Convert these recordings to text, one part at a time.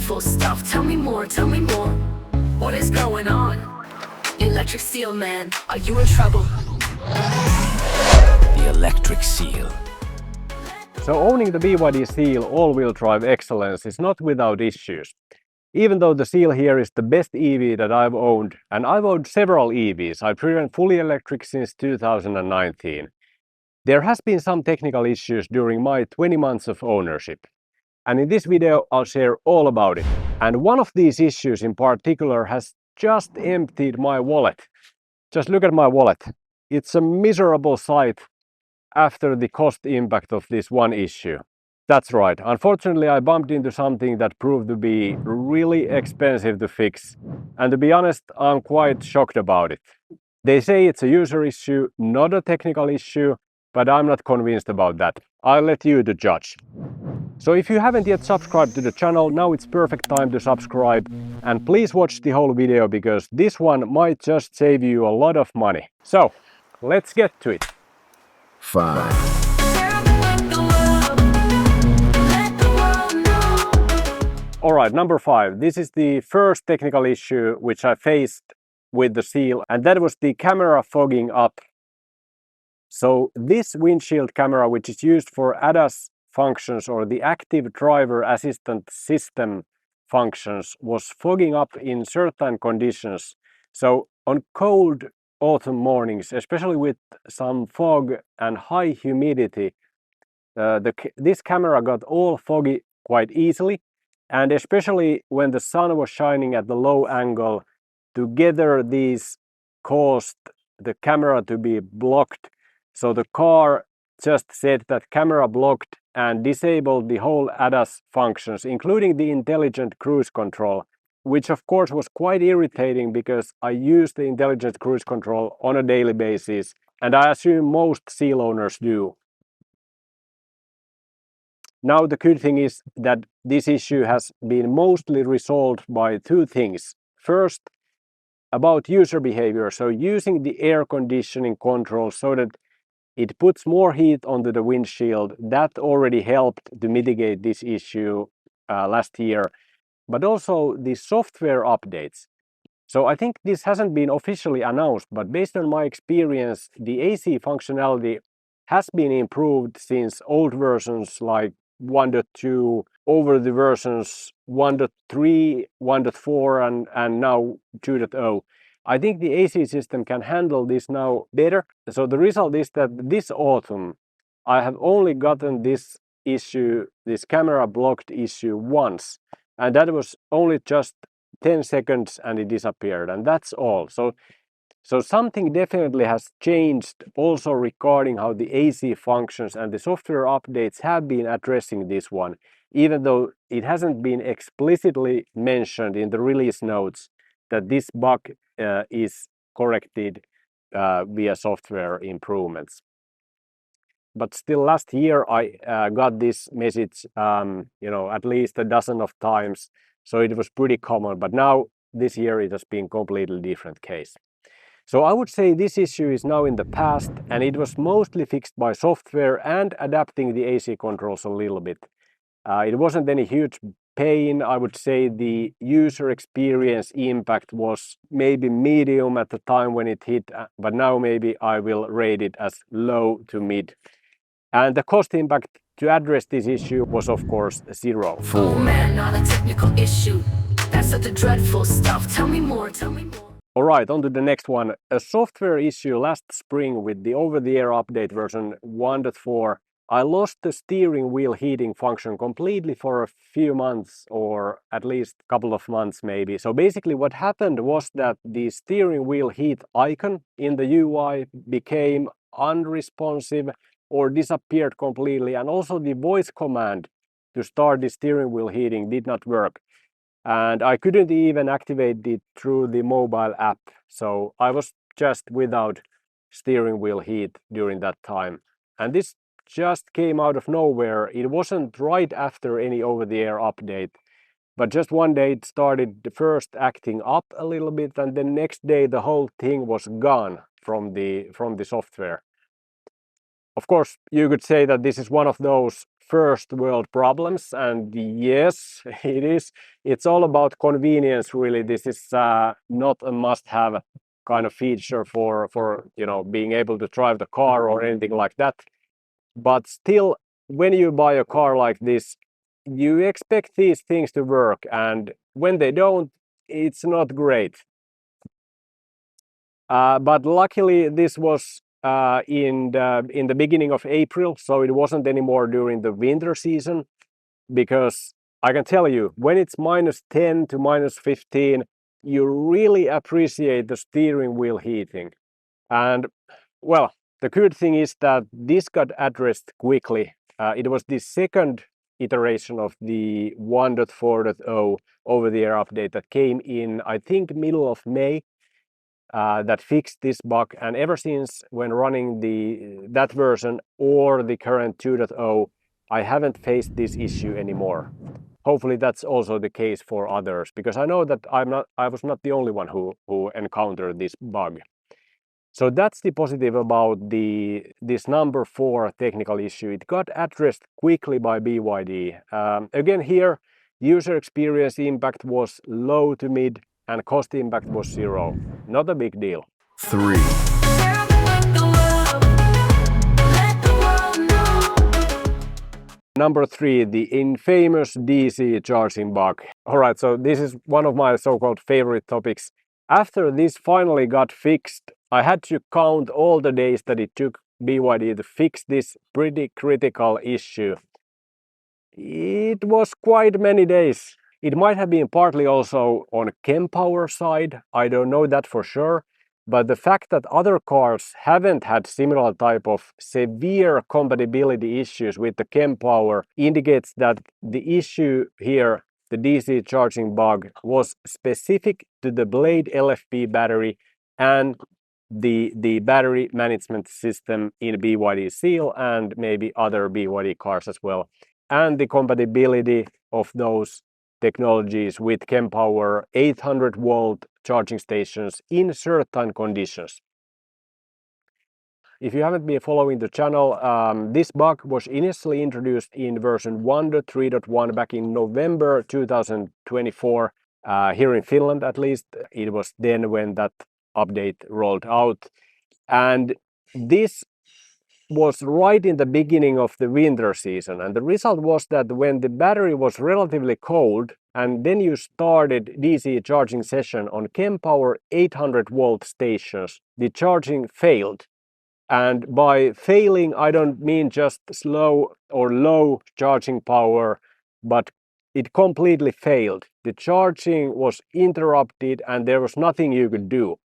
dreadful stuff. Tell me more, tell me more. What is going on? Electric Seal man, are you in trouble? The Electric Seal. So owning the BYD Seal all-wheel drive Excellence is not without issues. Even though the Seal here is the best EV that I've owned, and I've owned several EVs, I've driven fully electric since 2019. There has been some technical issues during my 20 months of ownership. And in this video I'll share all about it. And one of these issues in particular has just emptied my wallet. Just look at my wallet. It's a miserable sight after the cost impact of this one issue. That's right. Unfortunately, I bumped into something that proved to be really expensive to fix. And to be honest, I'm quite shocked about it. They say it's a user issue, not a technical issue, but I'm not convinced about that. I'll let you to judge. So if you haven't yet subscribed to the channel, now it's perfect time to subscribe. And please watch the whole video because this one might just save you a lot of money. So, let's get to it. 5. Alright, number 5. This is the first technical issue which I faced with the Seal, and that was the camera fogging up. So this windshield camera, which is used for ADAS functions or the active driver assistant system functions, was fogging up in certain conditions. So on cold autumn mornings, especially with some fog and high humidity, this camera got all foggy quite easily. And especially when the sun was shining at the low angle, together these caused the camera to be blocked. So the car just said that camera blocked and disabled the whole ADAS functions, including the intelligent cruise control, which of course was quite irritating because I use the intelligent cruise control on a daily basis, and I assume most Seal owners do. Now the good thing is that this issue has been mostly resolved by two things. First, about user behavior, so using the air conditioning control so that it puts more heat onto the windshield. That already helped to mitigate this issue last year. But also the software updates. So I think this hasn't been officially announced, but based on my experience, the AC functionality has been improved since old versions like 1.2 over the versions 1.3, 1.4 and now 2.0. I think the AC system can handle this now better. So the result is that this autumn I have only gotten this issue, this camera blocked issue once, and that was only just 10 seconds and it disappeared, and that's all. So something definitely has changed also regarding how the AC functions, and the software updates have been addressing this one, even though it hasn't been explicitly mentioned in the release notes that this bug is corrected via software improvements. But still last year I got this message at least a dozen of times, so it was pretty common, but now this year it has been completely different case. So I would say this issue is now in the past, and it was mostly fixed by software and adapting the AC controls a little bit. It wasn't any huge pain. I would say the user experience impact was maybe medium at the time when it hit, but now maybe I will rate it as low to mid. And the cost impact to address this issue was of course 0. Oh man, not a technical issue. That's such a dreadful stuff. Tell me more, tell me more. Alright, on to the next one. A software issue last spring with the over-the-air update version 1.4. I lost the steering wheel heating function completely for a few months, or at least a couple of months maybe. So basically what happened was that the steering wheel heat icon in the UI became unresponsive or disappeared completely, and also the voice command to start the steering wheel heating did not work. And I couldn't even activate it through the mobile app. So I was just without steering wheel heat during that time. And this just came out of nowhere. It wasn't right after any over-the-air update, but just one day it started first acting up a little bit, and the next day the whole thing was gone from the software. Of course, you could say that this is one of those first world problems, and yes, it is. It's all about convenience, really. This is not a must-have kind of feature for being able to drive the car or anything like that. But still, when you buy a car like this, you expect these things to work, and when they don't, it's not great. But luckily, this was in the beginning of April, so it wasn't anymore during the winter season. Because I can tell you, when it's -10 to -15, you really appreciate the steering wheel heating. And well, the good thing is that this got addressed quickly. It was the second iteration of the 1.4.0 over-the-air update that came in, I think, middle of May. That fixed this bug, and ever since, when running that version or the current 2.0, I haven't faced this issue anymore. Hopefully that's also the case for others, because I know that I was not the only one who encountered this bug. So that's the positive about this number 4 technical issue. It got addressed quickly by BYD. Again here, user experience impact was low to mid, and cost impact was 0. Not a big deal. 3, Number 3, the infamous DC charging bug. Alright, so this is one of my so-called favorite topics. After this finally got fixed, I had to count all the days that it took BYD to fix this pretty critical issue. It was quite many days. It might have been partly also on Kempower side, I don't know that for sure, but the fact that other cars haven't had similar type of severe compatibility issues with the Kempower indicates that the issue here, the DC charging bug, was specific to the Blade LFP battery and the battery management system in BYD Seal and maybe other BYD cars as well, and the compatibility of those technologies with Kempower 800-volt charging stations in certain conditions. If you haven't been following the channel, this bug was initially introduced in version 1.3.1 back in November 2024, here in Finland at least. It was then when that update rolled out, and this was right in the beginning of the winter season, and the result was that when the battery was relatively cold and then you started DC charging session on Kempower 800-volt stations, the charging failed. And by failing, I don't mean just slow or low charging power, but it completely failed. The charging was interrupted and there was nothing you could do.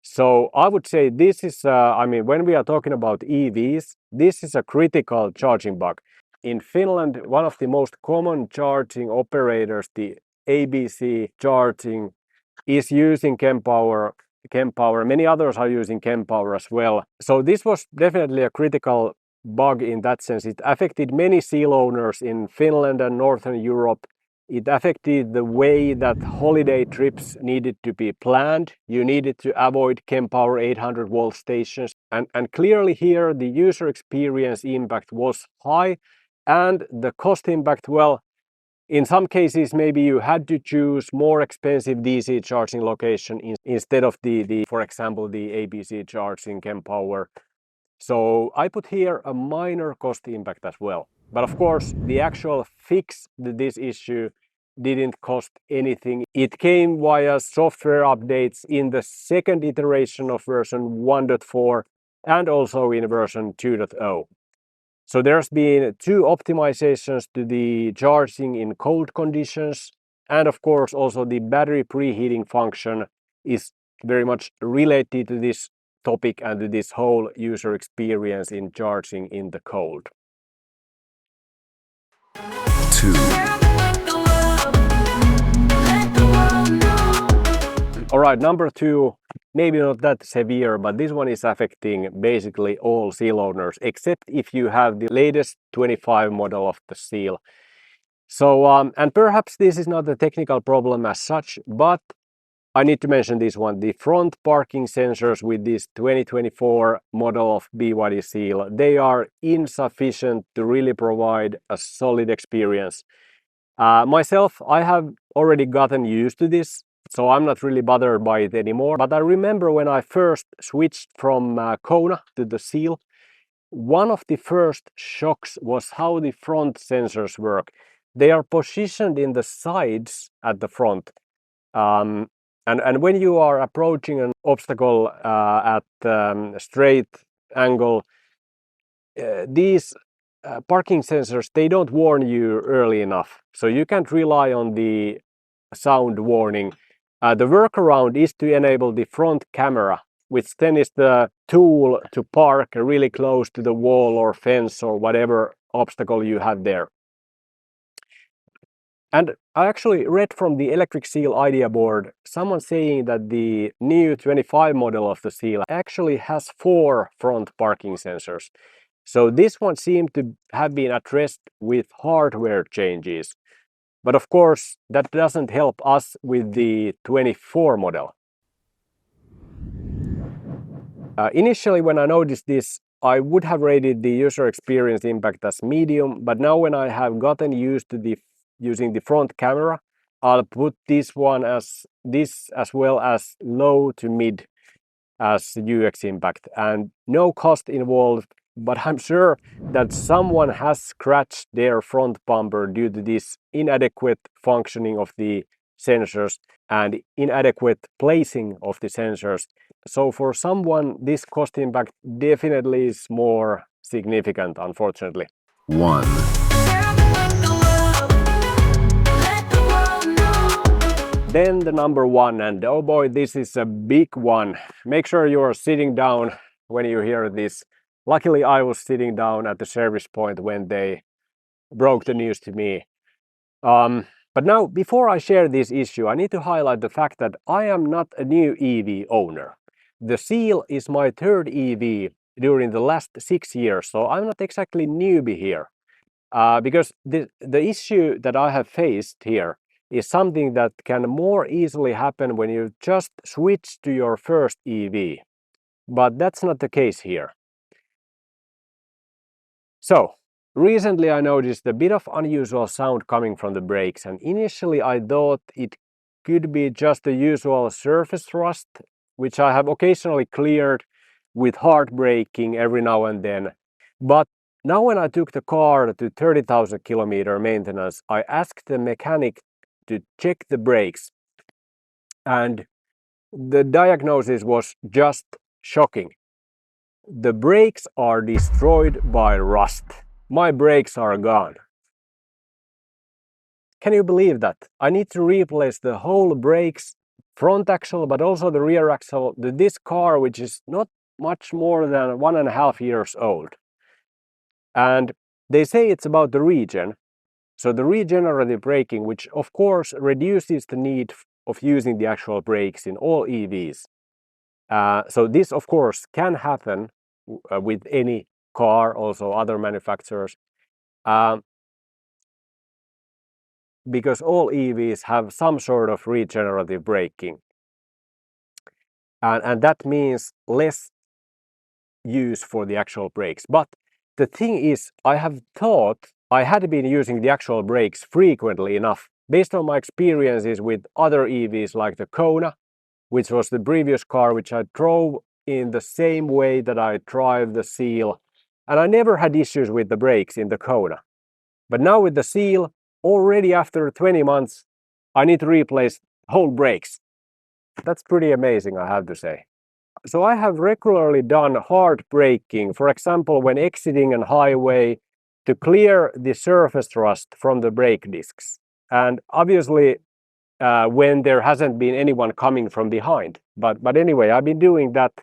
So I would say this is, when we are talking about EVs, this is a critical charging bug. In Finland, one of the most common charging operators, the ABC charging, is using Kempower. Many others are using Kempower as well. So this was definitely a critical bug in that sense. It affected many Seal owners in Finland and Northern Europe. It affected the way that holiday trips needed to be planned. You needed to avoid Kempower 800-volt stations. And clearly here the user experience impact was high, and the cost impact, well, in some cases maybe you had to choose more expensive DC charging location instead of for example, the ABC charging Kempower. So I put here a minor cost impact as well. But of course, the actual fix to this issue didn't cost anything. It came via software updates in the second iteration of version 1.4 and also in version 2.0. So there's been 2 optimizations to the charging in cold conditions, and of course also the battery preheating function is very much related to this topic and to this whole user experience in charging in the cold. 2, Alright, number 2, maybe not that severe, but this one is affecting basically all Seal owners, except if you have the latest 25 model of the Seal. So, and perhaps this is not a technical problem as such, but I need to mention this one, the front parking sensors with this 2024 model of BYD Seal, they are insufficient to really provide a solid experience. Myself, I have already gotten used to this, so I'm not really bothered by it anymore. But I remember when I first switched from Kona to the Seal, one of the first shocks was how the front sensors work. They are positioned in the sides at the front. And when you are approaching an obstacle at straight angle, these parking sensors, they don't warn you early enough. So you can't rely on the sound warning. The workaround is to enable the front camera, which then is the tool to park really close to the wall or fence or whatever obstacle you have there. And I actually read from the Electric Seal idea board someone saying that the new 25 model of the Seal actually has 4 front parking sensors. So this one seemed to have been addressed with hardware changes. But of course, that doesn't help us with the 24 model. Initially, when I noticed this, I would have rated the user experience impact as medium, but now when I have gotten used to using the front camera, I'll put this as well as low to mid as UX impact, and no cost involved, but I'm sure that someone has scratched their front bumper due to this inadequate functioning of the sensors and inadequate placing of the sensors. So for someone, this cost impact definitely is more significant, unfortunately. 1. Then the number 1, and oh boy, this is a big one. Make sure you're sitting down when you hear this. Luckily, I was sitting down at the service point when they broke the news to me. But now, before I share this issue, I need to highlight the fact that I am not a new EV owner. The Seal is my 3rd EV during the last 6 years, so I'm not exactly newbie here. Because the issue that I have faced here is something that can more easily happen when you just switch to your first EV. But that's not the case here. So, recently I noticed a bit of unusual sound coming from the brakes, and initially I thought it could be just the usual surface thrust, which I have occasionally cleared with hard braking every now and then. But now when I took the car to 30,000 kilometer maintenance, I asked the mechanic to check the brakes, and the diagnosis was just shocking. The brakes are destroyed by rust. My brakes are gone. Can you believe that? I need to replace the whole brakes, front axle, but also the rear axle to this car, which is not much more than 1.5 years old. And they say it's about the regen. So the regenerative braking, which of course reduces the need of using the actual brakes in all EVs. So this of course can happen with any car, also other manufacturers, because all EVs have some sort of regenerative braking. And that means less use for the actual brakes. But the thing is, I have thought I had been using the actual brakes frequently enough based on my experiences with other EVs like the Kona, which was the previous car which I drove in the same way that I drive the Seal, and I never had issues with the brakes in the Kona. But now with the Seal, already after 20 months, I need to replace whole brakes. That's pretty amazing, I have to say. So I have regularly done hard braking, for example, when exiting a highway to clear the surface thrust from the brake discs. And obviously, when there hasn't been anyone coming from behind. But anyway, I've been doing that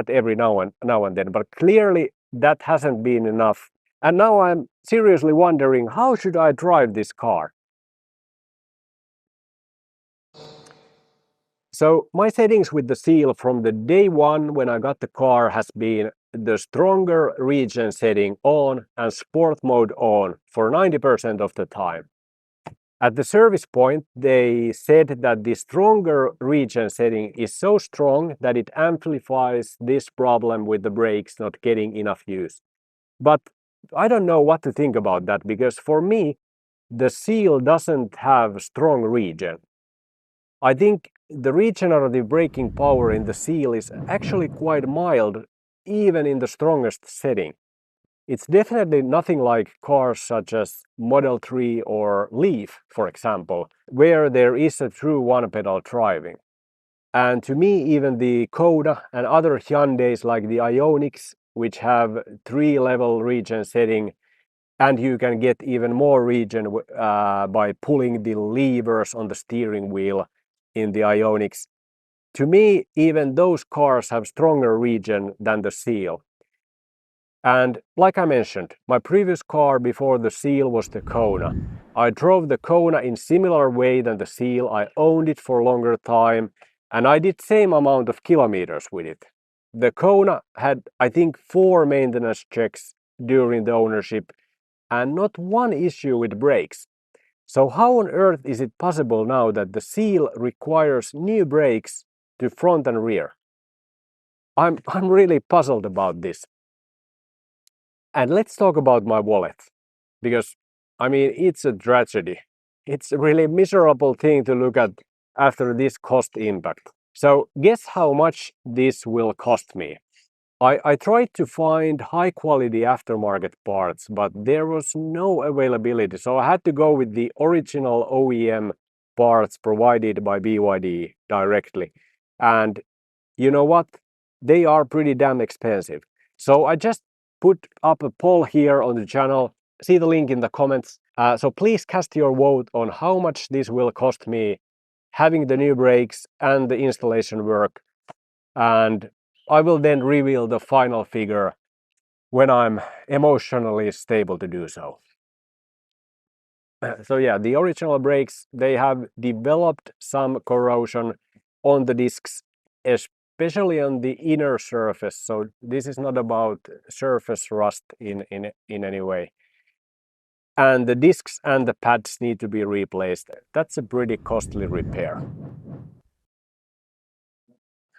every now and then. But clearly, that hasn't been enough. And now I'm seriously wondering, how should I drive this car? So my settings with the Seal from the day 1 when I got the car has been the stronger regen setting on and sport mode on for 90% of the time. At the service point, they said that the stronger regen setting is so strong that it amplifies this problem with the brakes not getting enough use. But I don't know what to think about that, because for me, the Seal doesn't have strong regen. I think the regenerative braking power in the Seal is actually quite mild, even in the strongest setting. It's definitely nothing like cars such as Model 3 or Leaf, for example, where there is a true one-pedal driving. And to me, even the Kona and other Hyundais like the Ioniqs, which have 3-level regen setting, and you can get even more regen by pulling the levers on the steering wheel in the Ioniqs. To me, even those cars have stronger regen than the Seal. And like I mentioned, my previous car before the Seal was the Kona. I drove the Kona in similar way than the Seal. I owned it for a longer time, and I did same amount of kilometers with it. The Kona had, I think, 4 maintenance checks during the ownership and not one issue with brakes. So how on earth is it possible now that the Seal requires new brakes to front and rear? I'm really puzzled about this. And let's talk about my wallet, because I mean, it's a tragedy. It's a really miserable thing to look at after this cost impact. So guess how much this will cost me? I tried to find high quality aftermarket parts, but there was no availability. So I had to go with the original OEM parts provided by BYD directly. And you know what? They are pretty damn expensive. So I just put up a poll here on the channel. See the link in the comments. So please cast your vote on how much this will cost me having the new brakes and the installation work. And I will then reveal the final figure when I'm emotionally stable to do so. So yeah, the original brakes, they have developed some corrosion on the discs, especially on the inner surface. So this is not about surface rust in any way. And the discs and the pads need to be replaced. That's a pretty costly repair.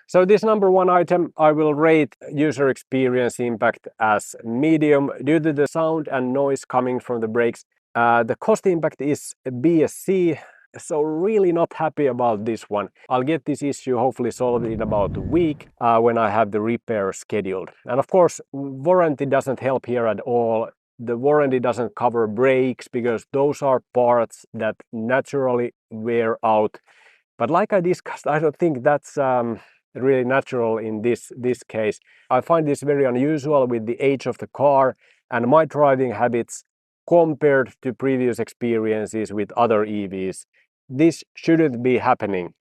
So this number 1 item, I will rate user experience impact as medium due to the sound and noise coming from the brakes. The cost impact is BSC, so really not happy about this one. I'll get this issue hopefully solved in about a week when I have the repair scheduled. And of course, warranty doesn't help here at all. The warranty doesn't cover brakes because those are parts that naturally wear out. But like I discussed, I don't think that's really natural in this case. I find this very unusual with the age of the car and my driving habits compared to previous experiences with other EVs. This shouldn't be happening.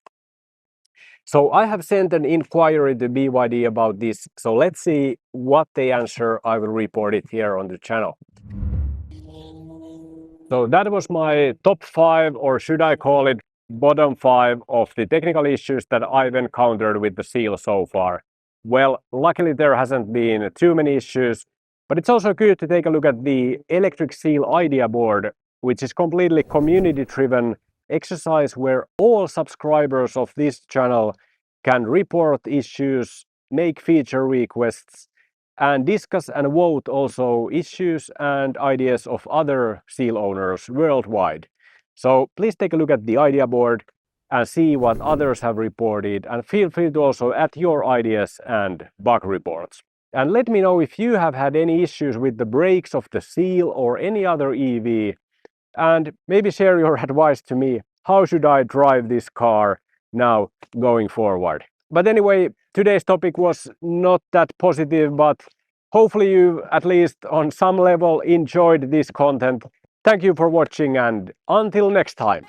So I have sent an inquiry to BYD about this. So let's see what they answer. I will report it here on the channel. So that was my top 5, or should I call it bottom 5 of the technical issues that I've encountered with the Seal so far. Well, luckily there hasn't been too many issues, but it's also good to take a look at the Electric Seal idea board, which is completely community driven exercise where all subscribers of this channel can report issues, make feature requests, and discuss and vote also issues and ideas of other Seal owners worldwide. So please take a look at the idea board and see what others have reported, and feel free to also add your ideas and bug reports. And let me know if you have had any issues with the brakes of the Seal or any other EV, and maybe share your advice to me. How should I drive this car now going forward? But anyway, today's topic was not that positive, but hopefully you at least on some level enjoyed this content. Thank you for watching, and until next time.